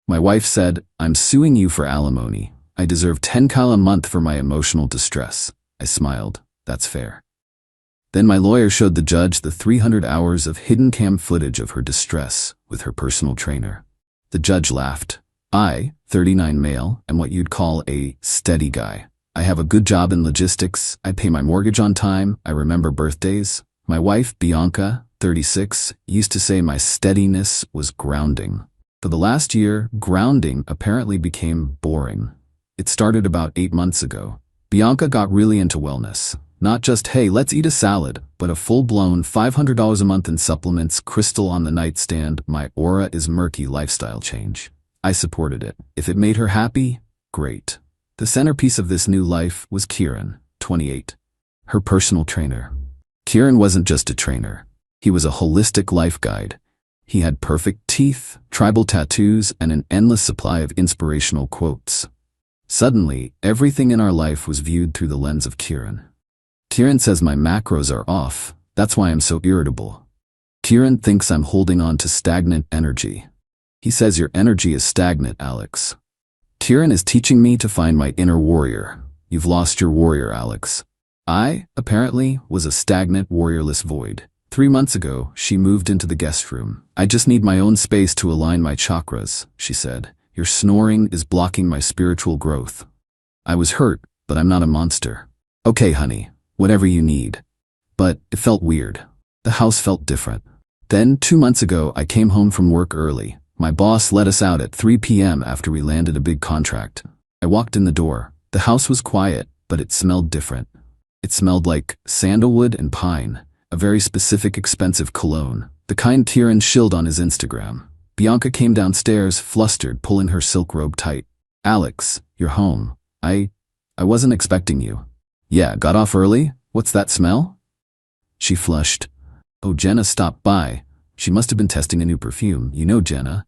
My wife said, "I'm suing you for alimony. I deserve 10 Qley a month for my emotional distress." I smiled. That's fair. Then my lawyer showed the judge the 300 hours of hidden cam footage of her distress with her personal trainer. The judge laughed. I, 39 male, am what you'd call a steady guy. I have a good job in logistics, I pay my mortgage on time, I remember birthdays. My wife, Bianca, 36, used to say my steadiness was grounding. For the last year, grounding apparently became boring. It started about 8 months ago. Bianca got really into wellness. Not just, hey, let's eat a salad, but a full-blown $500 a month in supplements, crystal on the nightstand, my aura is murky lifestyle change. I supported it. If it made her happy, great. The centerpiece of this new life was Kieran, 28, her personal trainer. Kieran wasn't just a trainer. He was a holistic life guide. He had perfect teeth, tribal tattoos, and an endless supply of inspirational quotes. Suddenly, everything in our life was viewed through the lens of Kieran. Kieran says my macros are off. That's why I'm so irritable. Kieran thinks I'm holding on to stagnant energy. He says your energy is stagnant, Alex. Kieran is teaching me to find my inner warrior. You've lost your warrior, Alex. I, apparently, was a stagnant, warriorless void. 3 months ago, she moved into the guest room. I just need my own space to align my chakras, she said. Your snoring is blocking my spiritual growth. I was hurt, but I'm not a monster. Okay, honey, whatever you need. But it felt weird. The house felt different. Then, 2 months ago, I came home from work early. My boss let us out at 3 p.m. after we landed a big contract. I walked in the door. The house was quiet, but it smelled different. It smelled like sandalwood and pine, a very specific expensive cologne, the kind Kieran shilled on his Instagram. Bianca came downstairs, flustered, pulling her silk robe tight. Alex, you're home. I wasn't expecting you. Yeah, got off early? What's that smell? She flushed. Oh, Jenna stopped by. She must have been testing a new perfume. You know Jenna.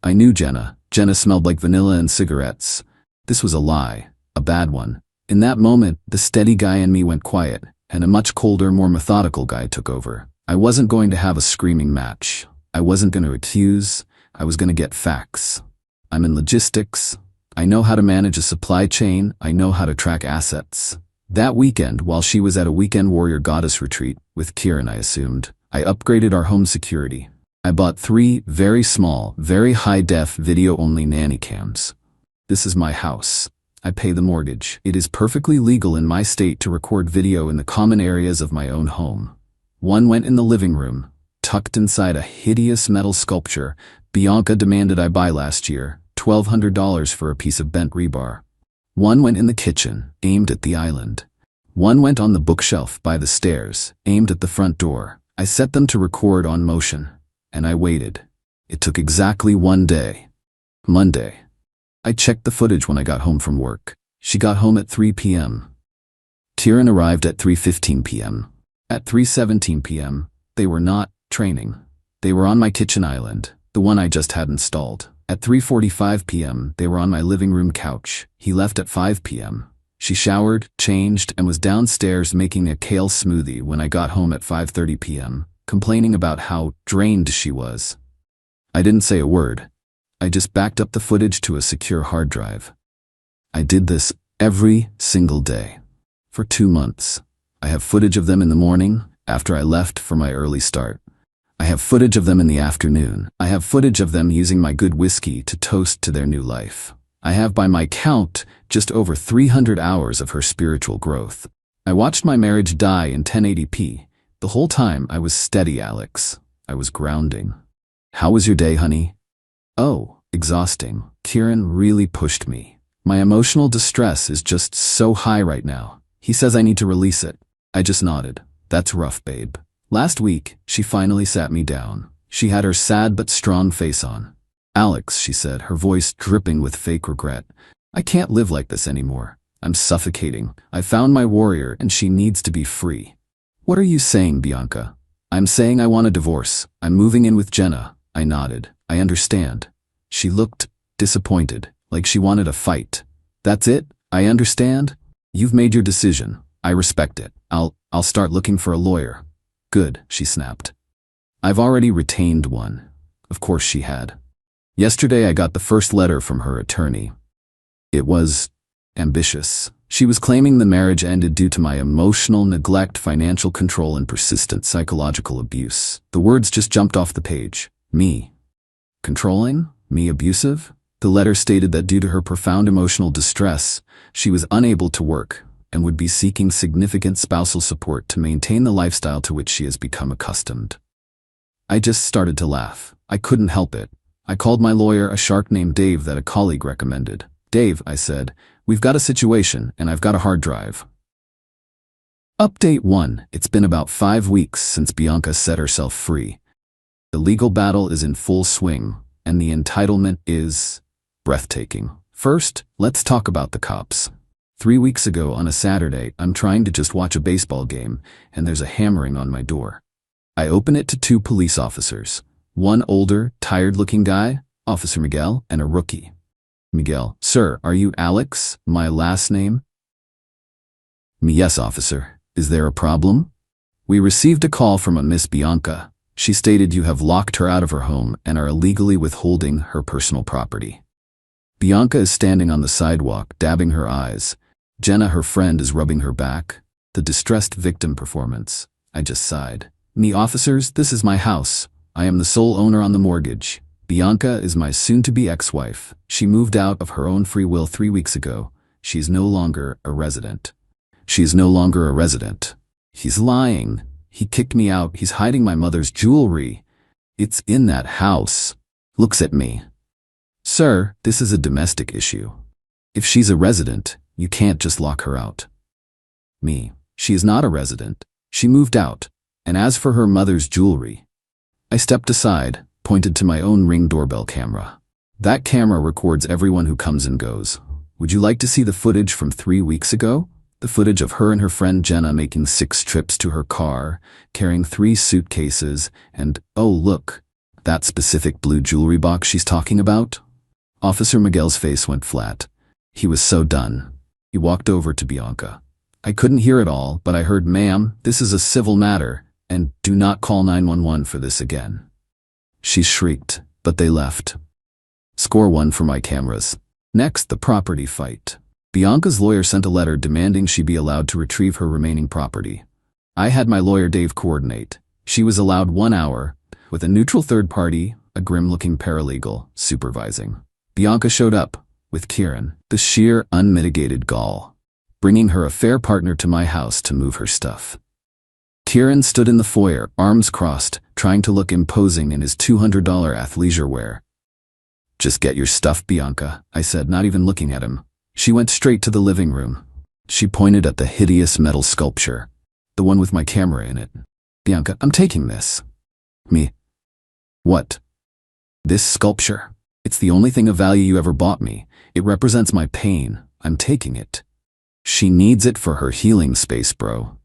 I knew Jenna. Jenna smelled like vanilla and cigarettes. This was a lie. A bad one. In that moment, the steady guy in me went quiet, and a much colder, more methodical guy took over. I wasn't going to have a screaming match. I wasn't going to accuse. I was going to get facts. I'm in logistics. I know how to manage a supply chain. I know how to track assets. That weekend, while she was at a weekend warrior goddess retreat, with Kieran I assumed, I upgraded our home security. I bought 3 very small, very high-def video-only nanny cams. This is my house. I pay the mortgage. It is perfectly legal in my state to record video in the common areas of my own home. One went in the living room, tucked inside a hideous metal sculpture Bianca demanded I buy last year, $1,200 for a piece of bent rebar. One went in the kitchen, aimed at the island. One went on the bookshelf by the stairs, aimed at the front door. I set them to record on motion, and I waited. It took exactly 1 day. Monday. I checked the footage when I got home from work. She got home at 3 p.m. Kieran arrived at 3:15 p.m. At 3:17 p.m., they were not training. They were on my kitchen island, the one I just had installed. At 3:45 p.m., they were on my living room couch. He left at 5 p.m. She showered, changed, and was downstairs making a kale smoothie when I got home at 5:30 p.m., complaining about how drained she was. I didn't say a word. I just backed up the footage to a secure hard drive. I did this every single day. For 2 months. I have footage of them in the morning, after I left for my early start. I have footage of them in the afternoon. I have footage of them using my good whiskey to toast to their new life. I have, by my count, just over 300 hours of her spiritual growth. I watched my marriage die in 1080p. The whole time I was steady, Alex. I was grounding. How was your day, honey? Oh, exhausting. Kieran really pushed me. My emotional distress is just so high right now. He says I need to release it. I just nodded. That's rough, babe. Last week, she finally sat me down. She had her sad but strong face on. Alex, she said, her voice dripping with fake regret. I can't live like this anymore. I'm suffocating. I found my warrior and she needs to be free. What are you saying, Bianca? I'm saying I want a divorce. I'm moving in with Jenna. I nodded. I understand. She looked disappointed, like she wanted a fight. That's it? I understand? You've made your decision. I respect it. I'll start looking for a lawyer. Good, she snapped. I've already retained one. Of course she had. Yesterday I got the first letter from her attorney. It was ambitious. She was claiming the marriage ended due to my emotional neglect, financial control, and persistent psychological abuse. The words just jumped off the page. Me controlling? Me abusive? The letter stated that due to her profound emotional distress, she was unable to work and would be seeking significant spousal support to maintain the lifestyle to which she has become accustomed. I just started to laugh. I couldn't help it. I called my lawyer, a shark named Dave that a colleague recommended. Dave, I said, we've got a situation and I've got a hard drive. Update 1. It's been about 5 weeks since Bianca set herself free. The legal battle is in full swing, and the entitlement is breathtaking. First, let's talk about the cops. 3 weeks ago on a Saturday, I'm trying to just watch a baseball game, and there's a hammering on my door. I open it to 2 police officers. One older, tired-looking guy, Officer Miguel, and a rookie. Miguel, sir, are you Alex, my last name? Me, yes, officer. Is there a problem? We received a call from a Miss Bianca. She stated you have locked her out of her home and are illegally withholding her personal property. Bianca is standing on the sidewalk, dabbing her eyes. Jenna, her friend, is rubbing her back. The distressed victim performance. I just sighed. Me, officers, this is my house. I am the sole owner on the mortgage. Bianca is my soon-to-be ex-wife. She moved out of her own free will 3 weeks ago. She is no longer a resident. She is no longer a resident. He's lying. He kicked me out. He's hiding my mother's jewelry. It's in that house. Looks at me. Sir, this is a domestic issue. If she's a resident, you can't just lock her out. Me. She is not a resident. She moved out. And as for her mother's jewelry, I stepped aside, pointed to my own Ring doorbell camera. That camera records everyone who comes and goes. Would you like to see the footage from 3 weeks ago? The footage of her and her friend Jenna making 6 trips to her car, carrying 3 suitcases, and, oh look, that specific blue jewelry box she's talking about? Officer Miguel's face went flat. He was so done. He walked over to Bianca. I couldn't hear it all, but I heard, "Ma'am, this is a civil matter, and do not call 911 for this again." She shrieked, but they left. Score 1 for my cameras. Next, the property fight. Bianca's lawyer sent a letter demanding she be allowed to retrieve her remaining property. I had my lawyer Dave coordinate. She was allowed 1 hour, with a neutral third party, a grim-looking paralegal, supervising. Bianca showed up, with Kieran, the sheer, unmitigated gall, bringing her a fair partner to my house to move her stuff. Kieran stood in the foyer, arms crossed, trying to look imposing in his $200 athleisure wear. Just get your stuff, Bianca, I said, not even looking at him. She went straight to the living room. She pointed at the hideous metal sculpture, the one with my camera in it. Bianca, I'm taking this. Me. What? This sculpture. It's the only thing of value you ever bought me. It represents my pain. I'm taking it. She needs it for her healing space, bro.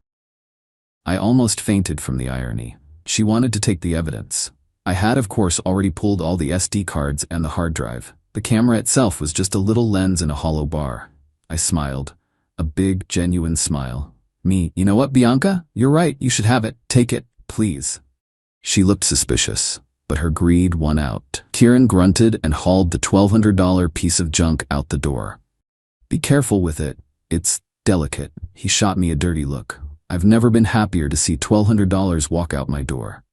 I almost fainted from the irony. She wanted to take the evidence. I had, of course, already pulled all the SD cards and the hard drive. The camera itself was just a little lens in a hollow bar. I smiled. A big, genuine smile. Me, you know what, Bianca? You're right, you should have it. Take it, please. She looked suspicious, but her greed won out. Kieran grunted and hauled the $1,200 piece of junk out the door. Be careful with it. It's delicate. He shot me a dirty look. I've never been happier to see $1,200 walk out my door.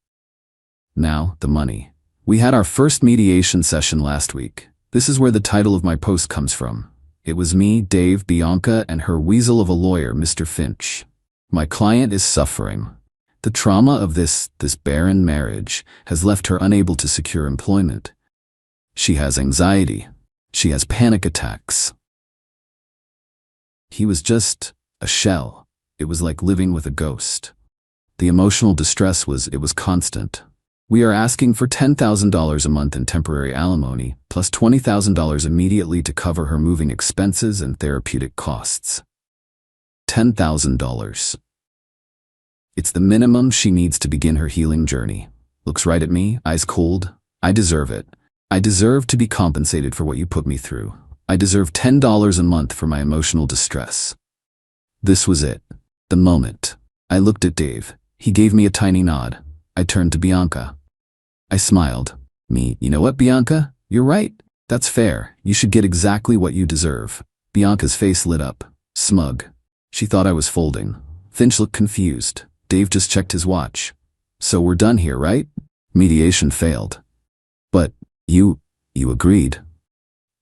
Now, the money. We had our first mediation session last week. This is where the title of my post comes from. It was me, Dave, Bianca, and her weasel of a lawyer, Mr. Finch. My client is suffering. The trauma of this barren marriage has left her unable to secure employment. She has anxiety. She has panic attacks. He was just a shell. It was like living with a ghost. The emotional distress was constant. We are asking for $10,000 a month in temporary alimony, plus $20,000 immediately to cover her moving expenses and therapeutic costs. $10,000. It's the minimum she needs to begin her healing journey. Looks right at me, eyes cold. I deserve it. I deserve to be compensated for what you put me through. I deserve $10 a month for my emotional distress. This was it. The moment. I looked at Dave. He gave me a tiny nod. I turned to Bianca. I smiled. Me, you know what, Bianca? You're right. That's fair. You should get exactly what you deserve. Bianca's face lit up. Smug. She thought I was folding. Finch looked confused. Dave just checked his watch. So we're done here, right? Mediation failed. But you agreed.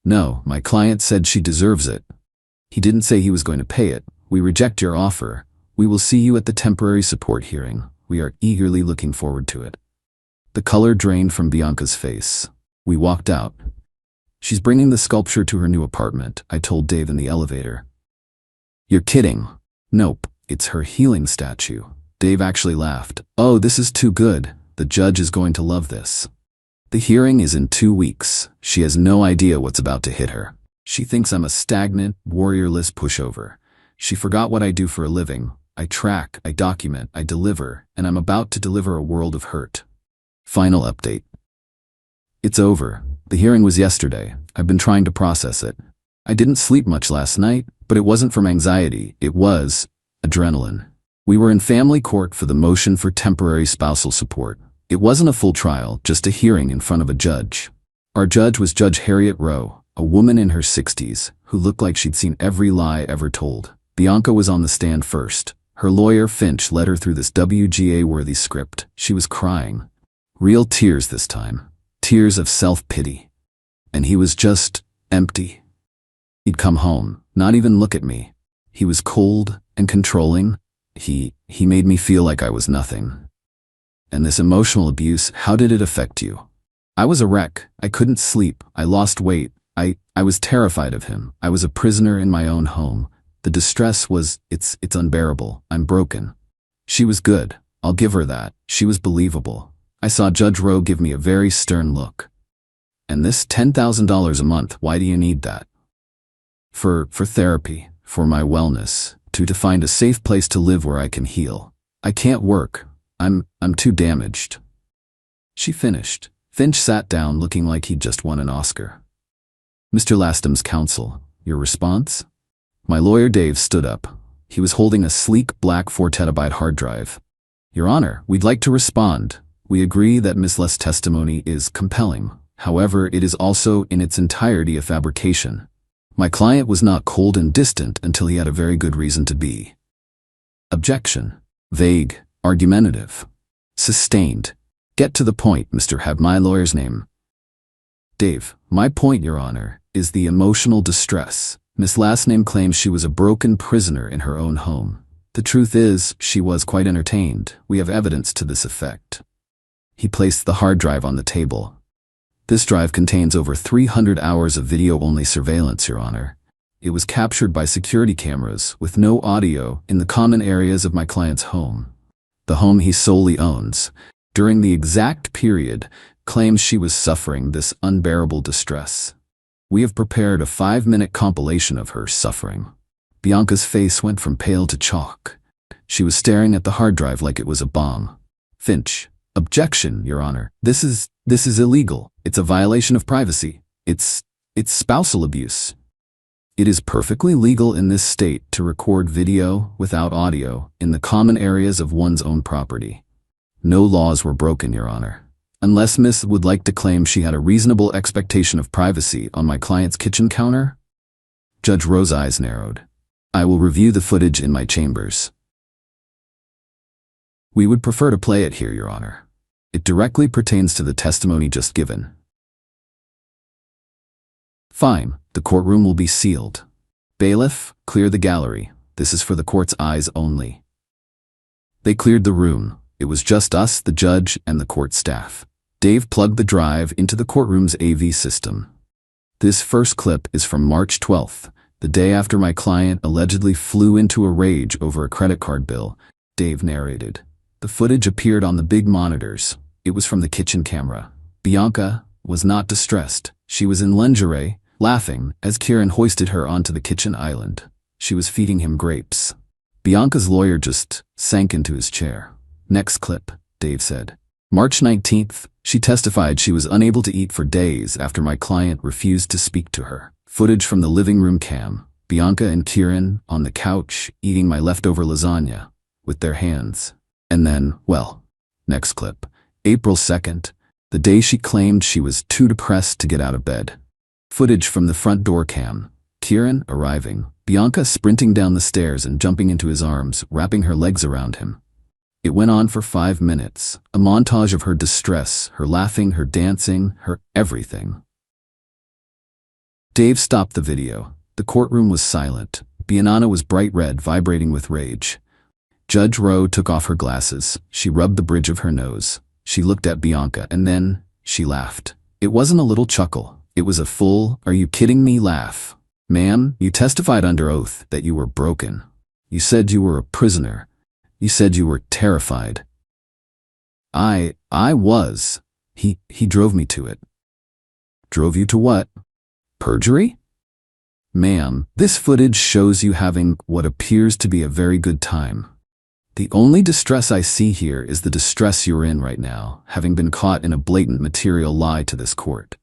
No, my client said she deserves it. He didn't say he was going to pay it. We reject your offer. We will see you at the temporary support hearing. We are eagerly looking forward to it. The color drained from Bianca's face. We walked out. She's bringing the sculpture to her new apartment, I told Dave in the elevator. You're kidding. Nope, it's her healing statue. Dave actually laughed. Oh, this is too good. The judge is going to love this. The hearing is in 2 weeks. She has no idea what's about to hit her. She thinks I'm a stagnant, warriorless pushover. She forgot what I do for a living. I track, I document, I deliver, and I'm about to deliver a world of hurt. Final update. It's over. The hearing was yesterday. I've been trying to process it. I didn't sleep much last night, but it wasn't from anxiety. It was adrenaline. We were in family court for the motion for temporary spousal support. It wasn't a full trial, just a hearing in front of a judge. Our judge was Judge Harriet Rowe, a woman in her 60s, who looked like she'd seen every lie ever told. Bianca was on the stand first. Her lawyer, Finch, led her through this WGA-worthy script. She was crying. Real tears this time. Tears of self-pity. And he was just empty. He'd come home, not even look at me. He was cold and controlling. He made me feel like I was nothing. And this emotional abuse, how did it affect you? I was a wreck. I couldn't sleep. I lost weight. I was terrified of him. I was a prisoner in my own home. The distress was, it's unbearable. I'm broken. She was good. I'll give her that. She was believable. I saw Judge Rowe give me a very stern look. And this $10,000 a month, why do you need that? For therapy, for my wellness, to find a safe place to live where I can heal. I can't work. I'm too damaged. She finished. Finch sat down looking like he'd just won an Oscar. Mr. Lastom's counsel, your response? My lawyer Dave stood up. He was holding a sleek black 4TB hard drive. Your Honor, we'd like to respond. We agree that Ms. Les' testimony is compelling. However, it is also in its entirety a fabrication. My client was not cold and distant until he had a very good reason to be. Objection. Vague. Argumentative. Sustained. Get to the point, Mr. Have my lawyer's name. Dave, my point, Your Honor, is the emotional distress. Miss Last Name claims she was a broken prisoner in her own home. The truth is, she was quite entertained. We have evidence to this effect. He placed the hard drive on the table. This drive contains over 300 hours of video-only surveillance, Your Honor. It was captured by security cameras with no audio in the common areas of my client's home. The home he solely owns, during the exact period, claims she was suffering this unbearable distress. We have prepared a 5-minute compilation of her suffering. Bianca's face went from pale to chalk. She was staring at the hard drive like it was a bomb. Finch. Objection, Your Honor. This is illegal. It's a violation of privacy. It's spousal abuse. It is perfectly legal in this state to record video without audio in the common areas of one's own property. No laws were broken, Your Honor. Unless Miss would like to claim she had a reasonable expectation of privacy on my client's kitchen counter? Judge Rowe's eyes narrowed. I will review the footage in my chambers. We would prefer to play it here, Your Honor. It directly pertains to the testimony just given. Fine, the courtroom will be sealed. Bailiff, clear the gallery. This is for the court's eyes only. They cleared the room. It was just us, the judge, and the court staff. Dave plugged the drive into the courtroom's AV system. This first clip is from March 12th, the day after my client allegedly flew into a rage over a credit card bill. Dave narrated. The footage appeared on the big monitors. It was from the kitchen camera. Bianca was not distressed. She was in lingerie, laughing, as Kieran hoisted her onto the kitchen island. She was feeding him grapes. Bianca's lawyer just sank into his chair. Next clip, Dave said. March 19th, she testified she was unable to eat for days after my client refused to speak to her. Footage from the living room cam. Bianca and Kieran on the couch eating my leftover lasagna with their hands. And then, well, next clip. April 2nd, The day she claimed she was too depressed to get out of bed. Footage from the front door cam. Kieran arriving. Bianca sprinting down the stairs and jumping into his arms, wrapping her legs around him. It went on for 5 minutes, a montage of her distress, her laughing, her dancing, her everything. Dave stopped the video. The courtroom was silent. Bianca was bright red, vibrating with rage. Judge Rowe took off her glasses. She rubbed the bridge of her nose. She looked at Bianca and then she laughed. It wasn't a little chuckle. It was a full, "Are you kidding me?" laugh. "Ma'am, you testified under oath that you were broken. You said you were a prisoner. You said you were terrified." I was. He drove me to it." "Drove you to what? Perjury?" "Ma'am, this footage shows you having what appears to be a very good time. The only distress I see here is the distress you're in right now, having been caught in a blatant material lie to this court."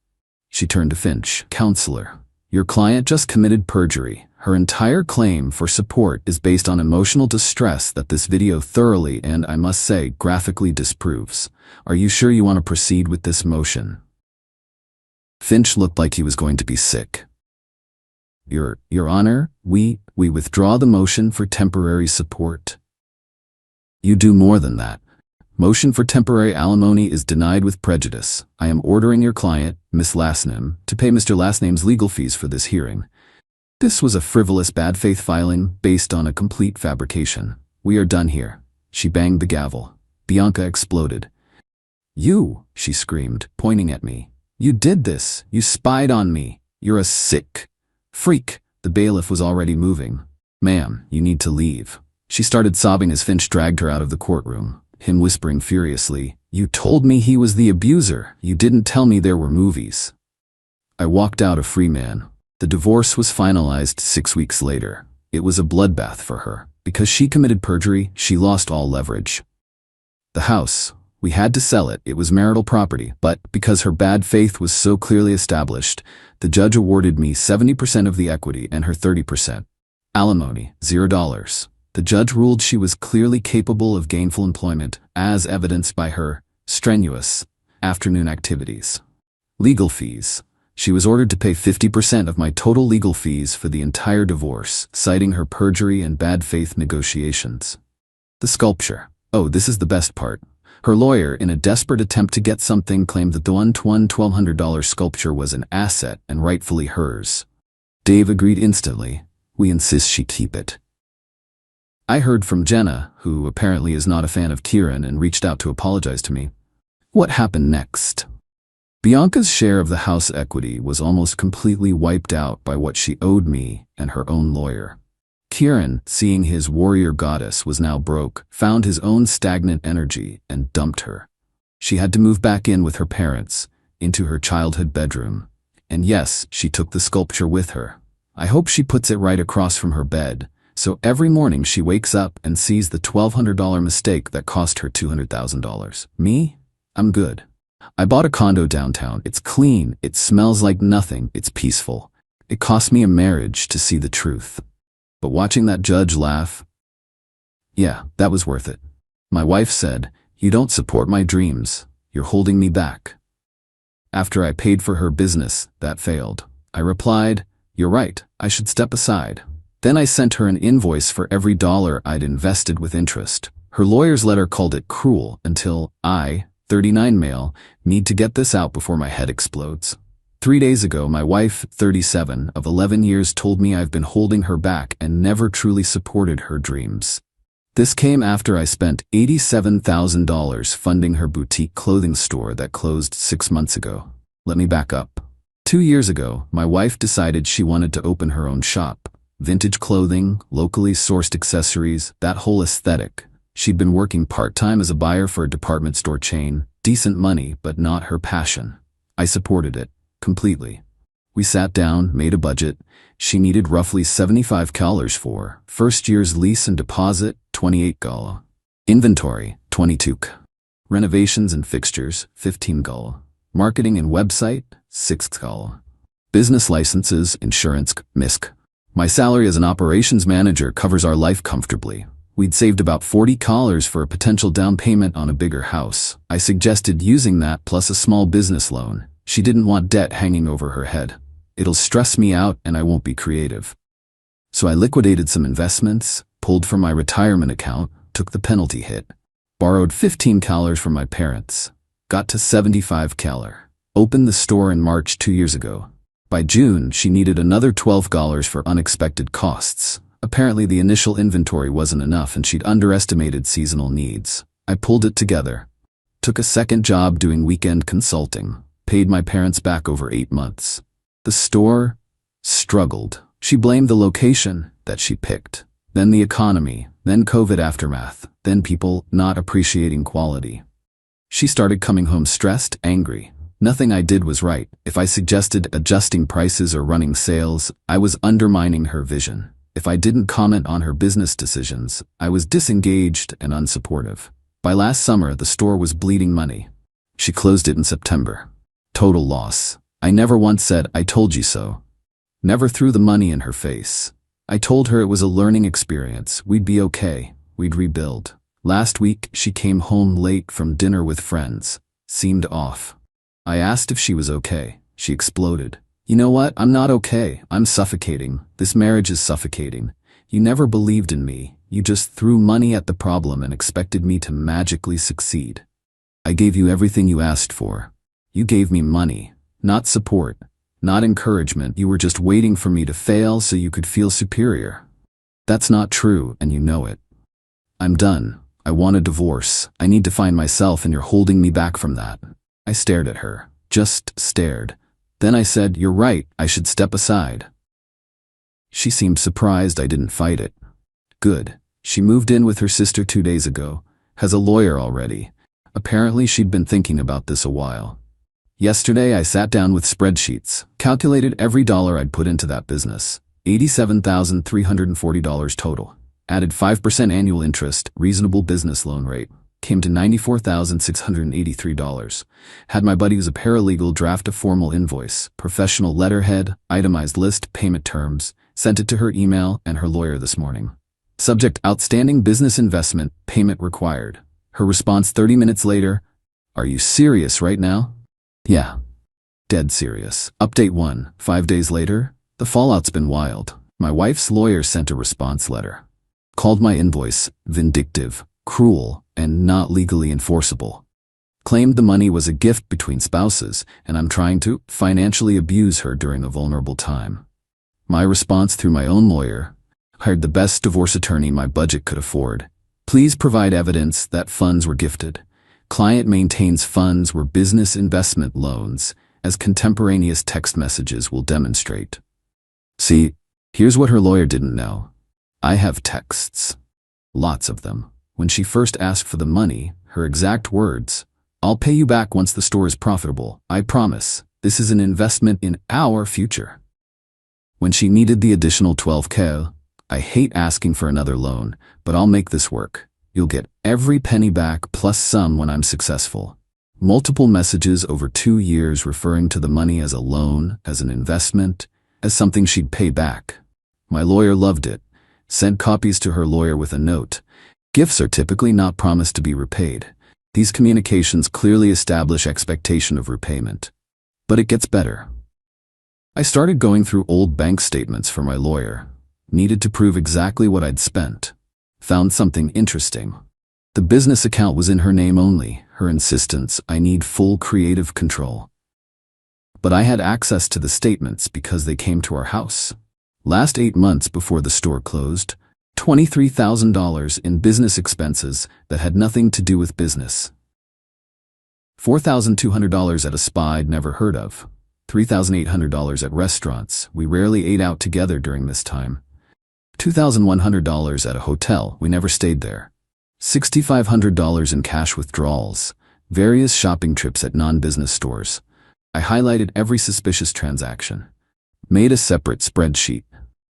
She turned to Finch. "Counselor, your client just committed perjury. Her entire claim for support is based on emotional distress that this video thoroughly and, I must say, graphically disproves. Are you sure you want to proceed with this motion?" Finch looked like he was going to be sick. Your Honor, we withdraw the motion for temporary support." "You do more than that. Motion for temporary alimony is denied with prejudice. I am ordering your client, Miss Lastname, to pay Mr. Lastname's legal fees for this hearing. This was a frivolous bad faith filing based on a complete fabrication. We are done here." She banged the gavel. Bianca exploded. "You," she screamed, pointing at me. "You did this. You spied on me. You're a sick freak." The bailiff was already moving. "Ma'am, you need to leave." She started sobbing as Finch dragged her out of the courtroom, him whispering furiously, "You told me he was the abuser. You didn't tell me there were movies." I walked out a free man. The divorce was finalized 6 weeks later. It was a bloodbath for her. Because she committed perjury, she lost all leverage. The house, we had to sell it. It was marital property, but because her bad faith was so clearly established, the judge awarded me 70% of the equity and her 30%. Alimony, $0. The judge ruled she was clearly capable of gainful employment, as evidenced by her strenuous afternoon activities. Legal fees. She was ordered to pay 50% of my total legal fees for the entire divorce, citing her perjury and bad faith negotiations. The sculpture. Oh, this is the best part. Her lawyer, in a desperate attempt to get something, claimed that the $1,200 sculpture was an asset and rightfully hers. Dave agreed instantly. We insist she keep it. I heard from Jenna, who apparently is not a fan of Kieran and reached out to apologize to me. What happened next? Bianca's share of the house equity was almost completely wiped out by what she owed me and her own lawyer. Kieran, seeing his warrior goddess was now broke, found his own stagnant energy and dumped her. She had to move back in with her parents, into her childhood bedroom. And yes, she took the sculpture with her. I hope she puts it right across from her bed, so every morning she wakes up and sees the $1,200 mistake that cost her $200,000. Me? I'm good. I bought a condo downtown. It's clean, it smells like nothing, it's peaceful. It cost me a marriage to see the truth. But watching that judge laugh, yeah, that was worth it. My wife said, "You don't support my dreams. You're holding me back." After I paid for her business, that failed. I replied, "You're right, I should step aside." Then I sent her an invoice for every dollar I'd invested with interest. Her lawyer's letter called it cruel until I, 39 male, need to get this out before my head explodes. 3 days ago, my wife, 37, of 11 years told me I've been holding her back and never truly supported her dreams. This came after I spent $87,000 funding her boutique clothing store that closed 6 months ago. Let me back up. 2 years ago, my wife decided she wanted to open her own shop. Vintage clothing, locally sourced accessories, that whole aesthetic. She'd been working part-time as a buyer for a department store chain. Decent money, but not her passion. I supported it, completely. We sat down, made a budget. She needed roughly $75 for first year's lease and deposit, $28. Inventory, $22. Renovations and fixtures, $15. Marketing and website, $6. Business licenses, insurance, MISC. My salary as an operations manager covers our life comfortably. We'd saved about $40 for a potential down payment on a bigger house. I suggested using that plus a small business loan. She didn't want debt hanging over her head. It'll stress me out and I won't be creative. So I liquidated some investments, pulled from my retirement account, took the penalty hit, borrowed $15 from my parents, got to $75, opened the store in March 2 years ago. By June, she needed another $12 for unexpected costs. Apparently the initial inventory wasn't enough and she'd underestimated seasonal needs. I pulled it together, took a second job doing weekend consulting, paid my parents back over 8 months. The store struggled. She blamed the location that she picked, then the economy, then COVID aftermath, then people not appreciating quality. She started coming home stressed, angry. Nothing I did was right. If I suggested adjusting prices or running sales, I was undermining her vision. If I didn't comment on her business decisions, I was disengaged and unsupportive. By last summer, the store was bleeding money. She closed it in September. Total loss. I never once said, "I told you so." Never threw the money in her face. I told her it was a learning experience. We'd be okay. We'd rebuild. Last week, she came home late from dinner with friends. Seemed off. I asked if she was okay. She exploded. "You know what? I'm not okay. I'm suffocating. This marriage is suffocating. You never believed in me. You just threw money at the problem and expected me to magically succeed. I gave you everything you asked for. You gave me money, not support, not encouragement. You were just waiting for me to fail so you could feel superior. That's not true, and you know it. I'm done. I want a divorce. I need to find myself, and you're holding me back from that." I stared at her. Just stared. Then I said, "You're right, I should step aside." She seemed surprised I didn't fight it. Good. She moved in with her sister 2 days ago, has a lawyer already. Apparently she'd been thinking about this a while. Yesterday I sat down with spreadsheets, calculated every dollar I'd put into that business. $87,340 total. Added 5% annual interest, reasonable business loan rate. Came to $94,683. Had my buddy who's a paralegal draft a formal invoice, professional letterhead, itemized list, payment terms, sent it to her email and her lawyer this morning. Subject: outstanding business investment, payment required. Her response 30 minutes later: "Are you serious right now?" "Yeah. Dead serious." Update 1. 5 days later, the fallout's been wild. My wife's lawyer sent a response letter. Called my invoice vindictive, cruel, and not legally enforceable. Claimed the money was a gift between spouses, and I'm trying to financially abuse her during a vulnerable time. My response through my own lawyer: hired the best divorce attorney my budget could afford. Please provide evidence that funds were gifted. Client maintains funds were business investment loans, as contemporaneous text messages will demonstrate. See, here's what her lawyer didn't know. I have texts. Lots of them. When she first asked for the money, her exact words: "I'll pay you back once the store is profitable. I promise. This is an investment in our future." When she needed the additional $12,000, "I hate asking for another loan, but I'll make this work. You'll get every penny back plus some when I'm successful." Multiple messages over 2 years referring to the money as a loan, as an investment, as something she'd pay back. My lawyer loved it. Sent copies to her lawyer with a note. Gifts are typically not promised to be repaid. These communications clearly establish expectation of repayment. But it gets better. I started going through old bank statements for my lawyer. Needed to prove exactly what I'd spent. Found something interesting. The business account was in her name only. Her insistence: I need full creative control. But I had access to the statements because they came to our house. Last 8 months before the store closed, $23,000 in business expenses that had nothing to do with business. $4,200 at a spa I'd never heard of. $3,800 at restaurants. We rarely ate out together during this time. $2,100 at a hotel. We never stayed there. $6,500 in cash withdrawals. Various shopping trips at non-business stores. I highlighted every suspicious transaction. Made a separate spreadsheet.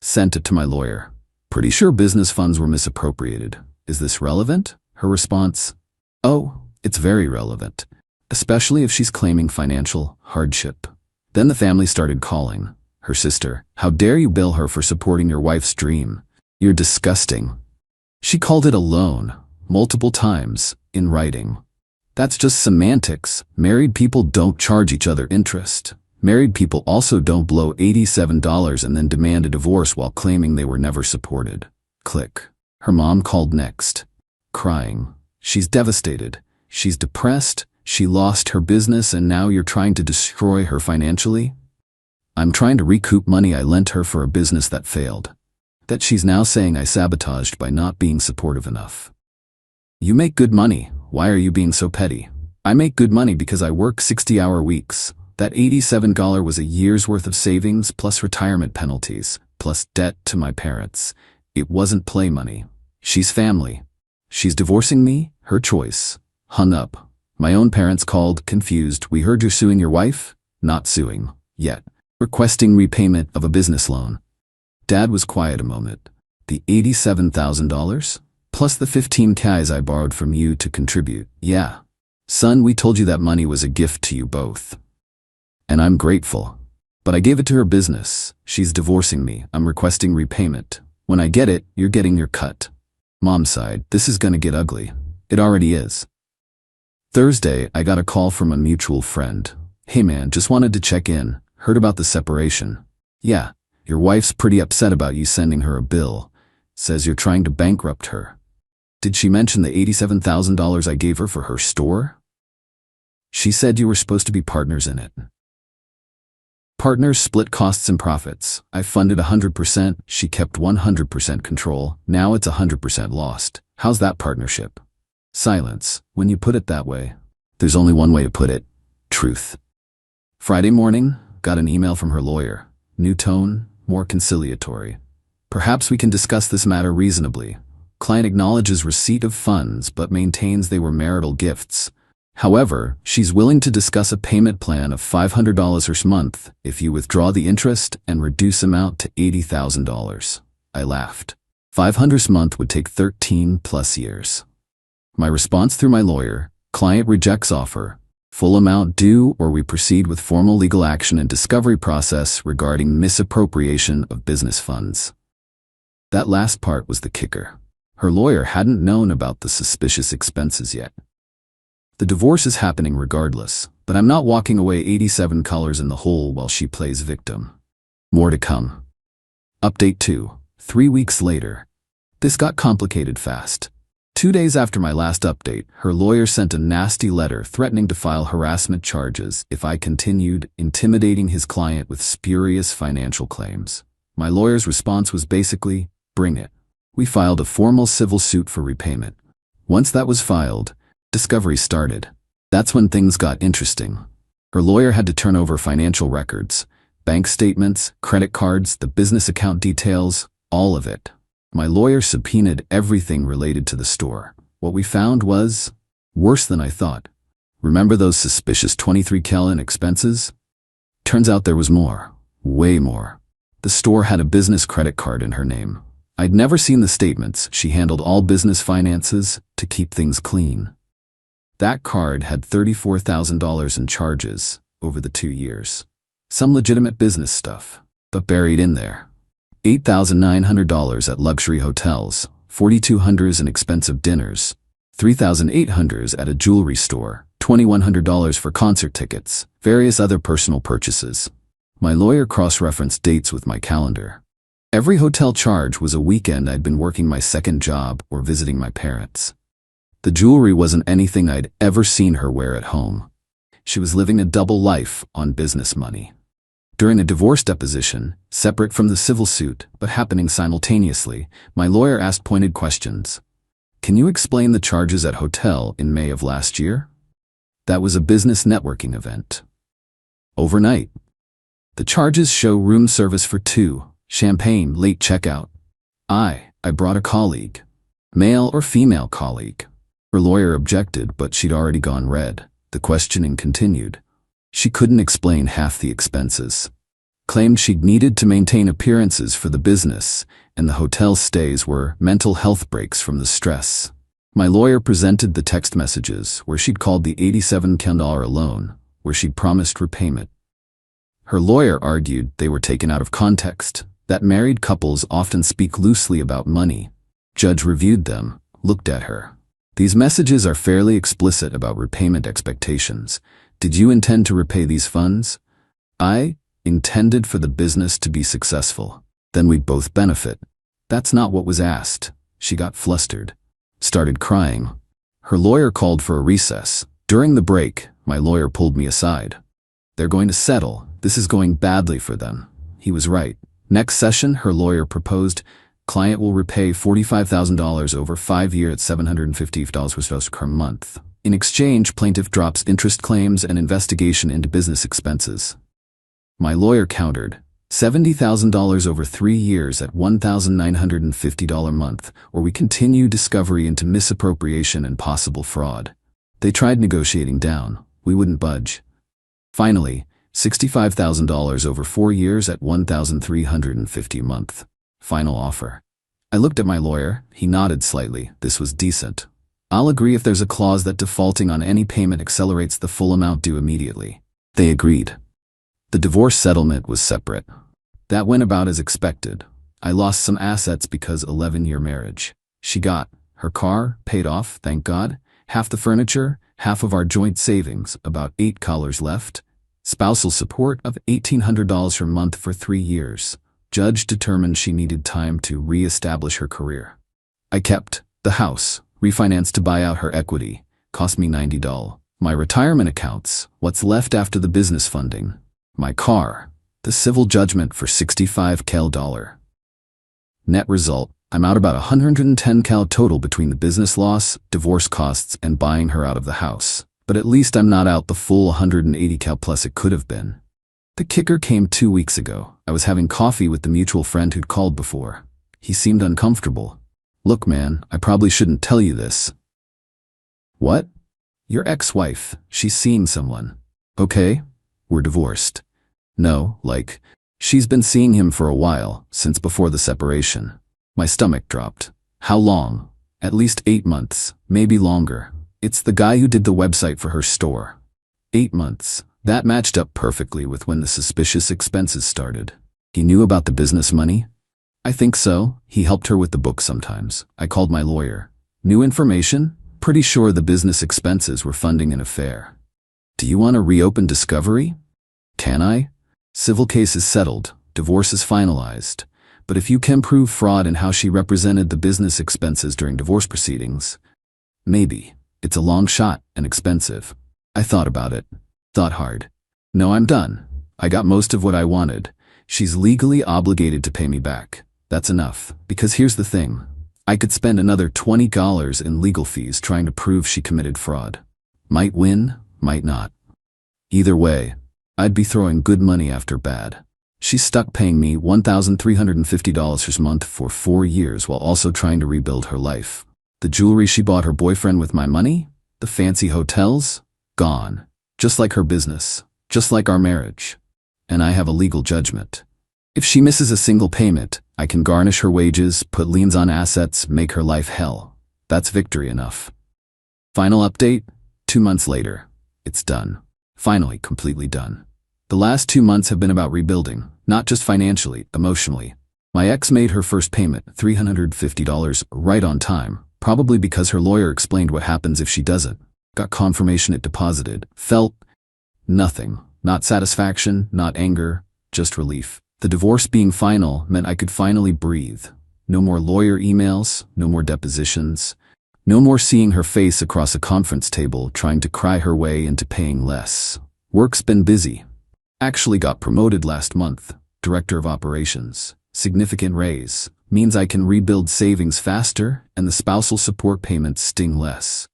Sent it to my lawyer. Pretty sure business funds were misappropriated. Is this relevant? Her response: "Oh, it's very relevant, especially if she's claiming financial hardship." Then the family started calling. Her sister: "How dare you bill her for supporting your wife's dream? You're disgusting." She called it a loan, multiple times, in writing. That's just semantics. Married people don't charge each other interest. Married people also don't blow $87 and then demand a divorce while claiming they were never supported. Click. Her mom called next, crying. She's devastated. She's depressed. She lost her business and now you're trying to destroy her financially? I'm trying to recoup money I lent her for a business that failed. That she's now saying I sabotaged by not being supportive enough. You make good money. Why are you being so petty? I make good money because I work 60-hour weeks. That $87 was a year's worth of savings plus retirement penalties, plus debt to my parents. It wasn't play money. She's family. She's divorcing me? Her choice. Hung up. My own parents called, confused. We heard you're suing your wife? Not suing. Yet. Requesting repayment of a business loan. Dad was quiet a moment. The $87,000? Plus the $15,000 I borrowed from you to contribute. Yeah. Son, we told you that money was a gift to you both. And I'm grateful. But I gave it to her business. She's divorcing me. I'm requesting repayment. When I get it, you're getting your cut. Mom sighed. This is gonna get ugly. It already is. Thursday, I got a call from a mutual friend. Hey man, just wanted to check in. Heard about the separation. Yeah. Your wife's pretty upset about you sending her a bill. Says you're trying to bankrupt her. Did she mention the $87,000 I gave her for her store? She said you were supposed to be partners in it. Partners split costs and profits. I funded 100%, she kept 100% control. Now it's 100% lost. How's that partnership? Silence. When you put it that way, there's only one way to put it. Truth. Friday morning, got an email from her lawyer. New tone, more conciliatory. Perhaps we can discuss this matter reasonably. Client acknowledges receipt of funds but maintains they were marital gifts. However, she's willing to discuss a payment plan of $500 a month if you withdraw the interest and reduce amount to $80,000. I laughed. $500 a month would take 13+ years. My response through my lawyer, client rejects offer. Full amount due or we proceed with formal legal action and discovery process regarding misappropriation of business funds. That last part was the kicker. Her lawyer hadn't known about the suspicious expenses yet. The divorce is happening regardless, but I'm not walking away 87 colors in the hole while she plays victim. More to come. Update 2. 3 weeks later. This got complicated fast. 2 days after my last update, her lawyer sent a nasty letter threatening to file harassment charges if I continued intimidating his client with spurious financial claims. My lawyer's response was basically, bring it. We filed a formal civil suit for repayment. Once that was filed, discovery started. That's when things got interesting. Her lawyer had to turn over financial records, bank statements, credit cards, the business account details, all of it. My lawyer subpoenaed everything related to the store. What we found was worse than I thought. Remember those suspicious $23,000 in expenses? Turns out there was more, way more. The store had a business credit card in her name. I'd never seen the statements. She handled all business finances to keep things clean. That card had $34,000 in charges over the 2 years. Some legitimate business stuff, but buried in there. $8,900 at luxury hotels, $4,200 in expensive dinners, $3,800 at a jewelry store, $2,100 for concert tickets, various other personal purchases. My lawyer cross-referenced dates with my calendar. Every hotel charge was a weekend I'd been working my second job or visiting my parents. The jewelry wasn't anything I'd ever seen her wear at home. She was living a double life on business money. During a divorce deposition, separate from the civil suit, but happening simultaneously, my lawyer asked pointed questions. Can you explain the charges at hotel in May of last year? That was a business networking event. Overnight. The charges show room service for 2, champagne, late checkout. I brought a colleague. Male or female colleague. Her lawyer objected, but she'd already gone red. The questioning continued. She couldn't explain half the expenses. Claimed she'd needed to maintain appearances for the business, and the hotel stays were mental health breaks from the stress. My lawyer presented the text messages where she'd called the $87,000 loan, where she'd promised repayment. Her lawyer argued they were taken out of context, that married couples often speak loosely about money. Judge reviewed them, looked at her. These messages are fairly explicit about repayment expectations. Did you intend to repay these funds? I intended for the business to be successful. Then we'd both benefit. That's not what was asked. She got flustered. Started crying. Her lawyer called for a recess. During the break, my lawyer pulled me aside. They're going to settle. This is going badly for them. He was right. Next session, her lawyer proposed, client will repay $45,000 over 5 years at $750 per month. In exchange, plaintiff drops interest claims and investigation into business expenses. My lawyer countered, $70,000 over 3 years at $1,950 a month, or we continue discovery into misappropriation and possible fraud. They tried negotiating down. We wouldn't budge. Finally, $65,000 over 4 years at $1,350 a month. Final offer. I looked at my lawyer. He nodded slightly. This was decent. I'll agree if there's a clause that defaulting on any payment accelerates the full amount due immediately. They agreed. The divorce settlement was separate. That went about as expected. I lost some assets because 11-year marriage. She got her car paid off, thank God, half the furniture, half of our joint savings, about $8 left, spousal support of $1,800 per month for 3 years. Judge determined she needed time to re-establish her career. I kept the house, refinanced to buy out her equity, cost me $90. My retirement accounts, what's left after the business funding. My car, the civil judgment for $65,000. Net result, I'm out about $110,000 total between the business loss, divorce costs, and buying her out of the house. But at least I'm not out the full $180,000 plus it could have been. The kicker came 2 weeks ago. I was having coffee with the mutual friend who'd called before. He seemed uncomfortable. Look, man, I probably shouldn't tell you this. What? Your ex-wife. She's seeing someone. Okay, we're divorced. No, she's been seeing him for a while, since before the separation. My stomach dropped. How long? At least 8 months, maybe longer. It's the guy who did the website for her store. 8 months. That matched up perfectly with when the suspicious expenses started. He knew about the business money? I think so. He helped her with the book sometimes. I called my lawyer. New information? Pretty sure the business expenses were funding an affair. Do you want to reopen discovery? Can I? Civil case is settled. Divorce is finalized. But if you can prove fraud in how she represented the business expenses during divorce proceedings, maybe. It's a long shot and expensive. I thought about it. Thought hard. No, I'm done. I got most of what I wanted. She's legally obligated to pay me back. That's enough. Because here's the thing. I could spend another $20 in legal fees trying to prove she committed fraud. Might win, might not. Either way, I'd be throwing good money after bad. She's stuck paying me $1,350 per month for 4 years while also trying to rebuild her life. The jewelry she bought her boyfriend with my money? The fancy hotels? Gone. Just like her business. Just like our marriage. And I have a legal judgment. If she misses a single payment, I can garnish her wages, put liens on assets, make her life hell. That's victory enough. Final update? 2 months later. It's done. Finally, completely done. The last 2 months have been about rebuilding, not just financially, emotionally. My ex made her first payment, $350, right on time, probably because her lawyer explained what happens if she doesn't. Got confirmation it deposited. Felt nothing. Not satisfaction, not anger, just relief. The divorce being final meant I could finally breathe. No more lawyer emails, no more depositions, no more seeing her face across a conference table trying to cry her way into paying less. Work's been busy. Actually got promoted last month, director of operations. Significant raise. Means I can rebuild savings faster and the spousal support payments sting less.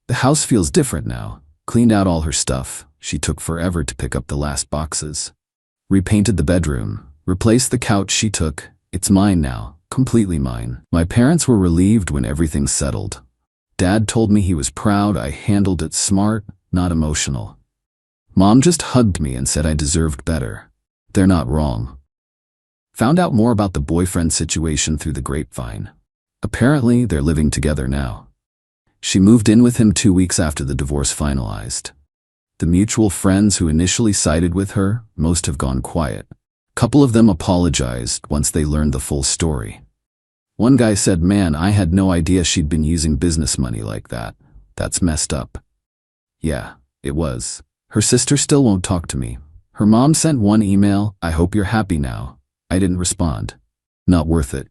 The house feels different now. Cleaned out all her stuff. She took forever to pick up the last boxes. Repainted the bedroom. Replaced the couch she took. It's mine now. Completely mine. My parents were relieved when everything settled. Dad told me he was proud I handled it smart, not emotional. Mom just hugged me and said I deserved better. They're not wrong. Found out more about the boyfriend situation through the grapevine. Apparently, they're living together now. She moved in with him 2 weeks after the divorce finalized. The mutual friends who initially sided with her, most have gone quiet. Couple of them apologized once they learned the full story. One guy said, "Man, I had no idea she'd been using business money like that. That's messed up." Yeah, it was. Her sister still won't talk to me. Her mom sent one email, "I hope you're happy now." I didn't respond. Not worth it.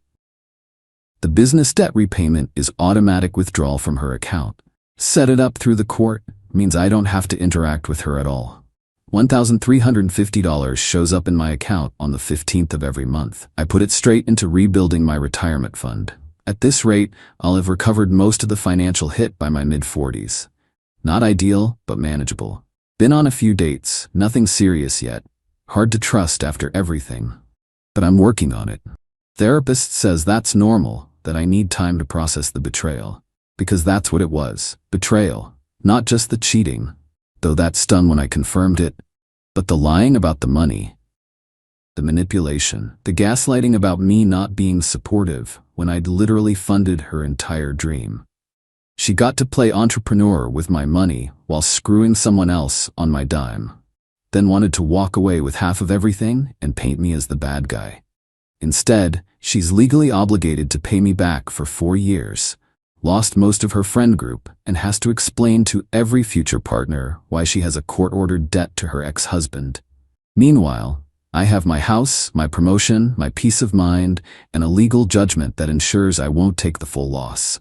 The business debt repayment is automatic withdrawal from her account. Set it up through the court means I don't have to interact with her at all. $1,350 shows up in my account on the 15th of every month. I put it straight into rebuilding my retirement fund. At this rate, I'll have recovered most of the financial hit by my mid-40s. Not ideal, but manageable. Been on a few dates, nothing serious yet. Hard to trust after everything. But I'm working on it. Therapist says that's normal, that I need time to process the betrayal. Because that's what it was, betrayal. Not just the cheating, though that stung when I confirmed it, but the lying about the money. The manipulation, the gaslighting about me not being supportive when I'd literally funded her entire dream. She got to play entrepreneur with my money while screwing someone else on my dime. Then wanted to walk away with half of everything and paint me as the bad guy. Instead, she's legally obligated to pay me back for 4 years, lost most of her friend group, and has to explain to every future partner why she has a court-ordered debt to her ex-husband. Meanwhile, I have my house, my promotion, my peace of mind, and a legal judgment that ensures I won't take the full loss.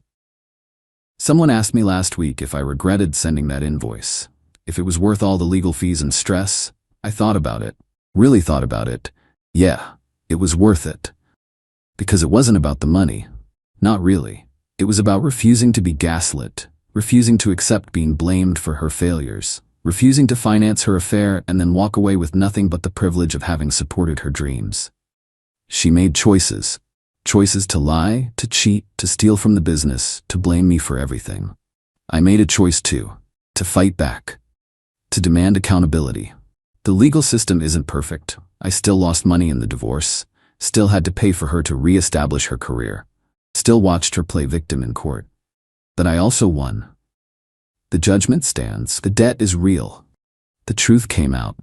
Someone asked me last week if I regretted sending that invoice, if it was worth all the legal fees and stress. I thought about it, really thought about it. Yeah, it was worth it. Because it wasn't about the money. Not really. It was about refusing to be gaslit, refusing to accept being blamed for her failures, refusing to finance her affair and then walk away with nothing but the privilege of having supported her dreams. She made choices. Choices to lie, to cheat, to steal from the business, to blame me for everything. I made a choice too, to fight back, to demand accountability. The legal system isn't perfect. I still lost money in the divorce, still had to pay for her to re-establish her career, still watched her play victim in court. But I also won. The judgment stands. The debt is real. The truth came out.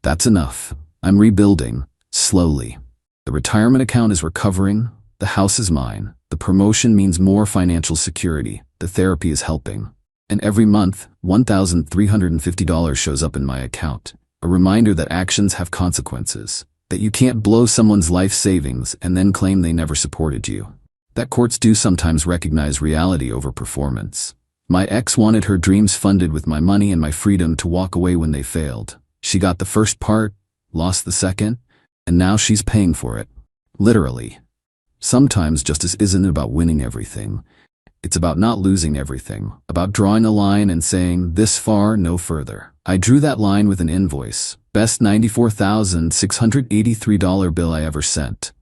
That's enough. I'm rebuilding, slowly. The retirement account is recovering. The house is mine. The promotion means more financial security. The therapy is helping. And every month, $1,350 shows up in my account. A reminder that actions have consequences. That you can't blow someone's life savings and then claim they never supported you. That courts do sometimes recognize reality over performance. My ex wanted her dreams funded with my money and my freedom to walk away when they failed. She got the first part, lost the second, and now she's paying for it. Literally. Sometimes justice isn't about winning everything. It's about not losing everything, about drawing a line and saying, this far, no further. I drew that line with an invoice, best $94,683 bill I ever sent.